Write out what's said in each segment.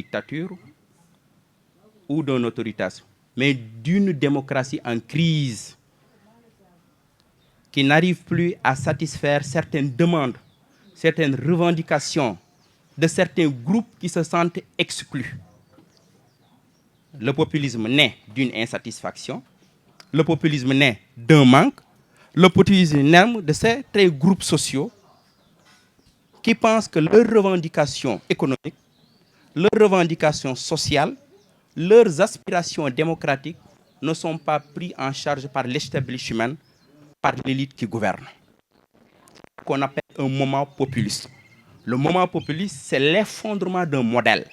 dictature ou d'un autoritarisme, mais d'une démocratie en crise qui n'arrive plus à satisfaire certaines demandes, certaines revendications de certains groupes qui se sentent exclus. Le populisme naît d'une insatisfaction, le populisme naît d'un manque, le populisme naît de certains groupes sociaux qui pensent que leurs revendications économiques, leurs revendications sociales, leurs aspirations démocratiques ne sont pas prises en charge par l'establishment, par l'élite qui gouverne. C'est ce qu'on appelle un moment populiste. Le moment populiste, c'est l'effondrement d'un modèle.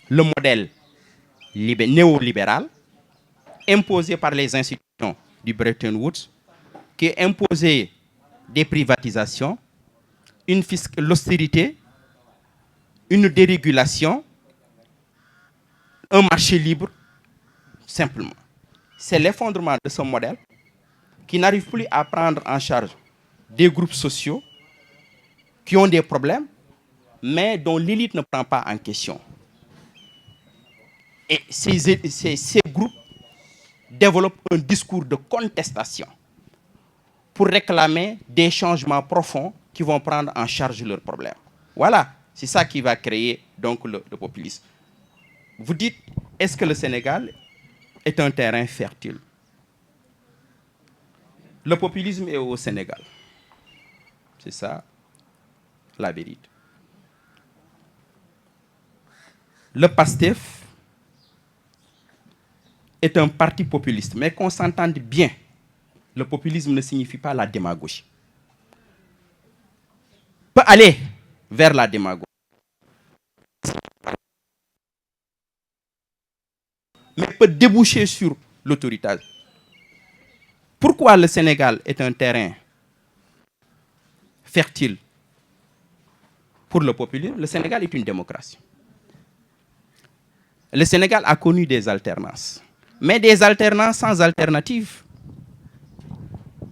Le modèle néolibéral, imposé par les institutions du Bretton Woods, qui imposait des privatisations, l'austérité, une dérégulation, un marché libre, simplement. C'est l'effondrement de ce modèle qui n'arrive plus à prendre en charge des groupes sociaux qui ont des problèmes, mais dont l'élite ne prend pas en question. Et ces groupes développent un discours de contestation pour réclamer des changements profonds qui vont prendre en charge leurs problèmes. Voilà, c'est ça qui va créer donc le populisme. Vous dites, est-ce que le Sénégal est un terrain fertile? Le populisme est au Sénégal. C'est ça la vérité. Le PASTEF est un parti populiste, mais qu'on s'entende bien, le populisme ne signifie pas la démagogie. Peut aller vers la démagogie, mais peut déboucher sur l'autoritarisme. Pourquoi le Sénégal est un terrain fertile pour le populisme? Le Sénégal est une démocratie. Le Sénégal a connu des alternances, mais des alternances sans alternative.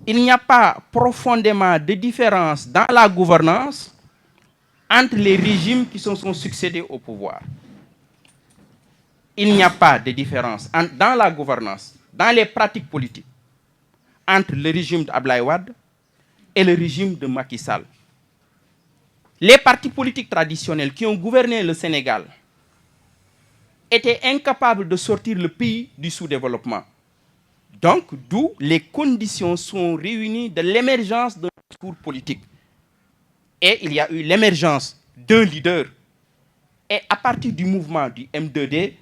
Il n'y a pas profondément de différence dans la gouvernance entre les régimes qui se sont succédés au pouvoir. Il n'y a pas de différence dans la gouvernance, dans les pratiques politiques, entre le régime d'Abdoulaye Wade et le régime de Macky Sall. Les partis politiques traditionnels qui ont gouverné le Sénégal étaient incapables de sortir le pays du sous-développement. Donc, d'où les conditions sont réunies de l'émergence d'un discours politique. Et il y a eu l'émergence d'un leader. Et à partir du mouvement du M2D,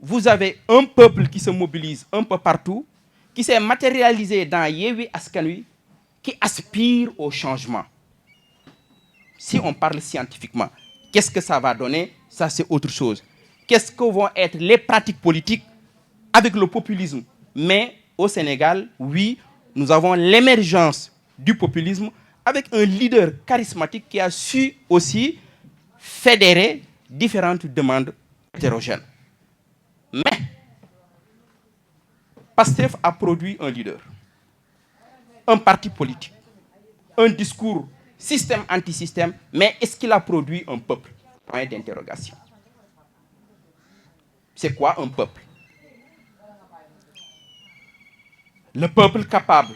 vous avez un peuple qui se mobilise un peu partout, qui s'est matérialisé dans Yewwi Askan Wi, qui aspire au changement. Si on parle scientifiquement, qu'est-ce que ça va donner? Ça, c'est autre chose. Qu'est-ce que vont être les pratiques politiques avec le populisme? Mais au Sénégal, oui, nous avons l'émergence du populisme avec un leader charismatique qui a su aussi fédérer différentes demandes hétérogènes. Mais PASTEF a produit un leader, un parti politique, un discours système anti-système, mais est-ce qu'il a produit un peuple? Point d'interrogation. C'est quoi un peuple? Le peuple capable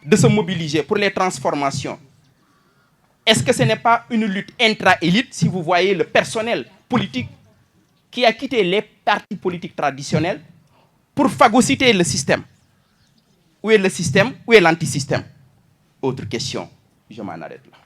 de se mobiliser pour les transformations. Est-ce que ce n'est pas une lutte intra-élite, si vous voyez le personnel politique qui a quitté les partis politiques traditionnels pour phagocyter le système? Où est le système? Où est l'antisystème? Autre question, je m'en arrête là.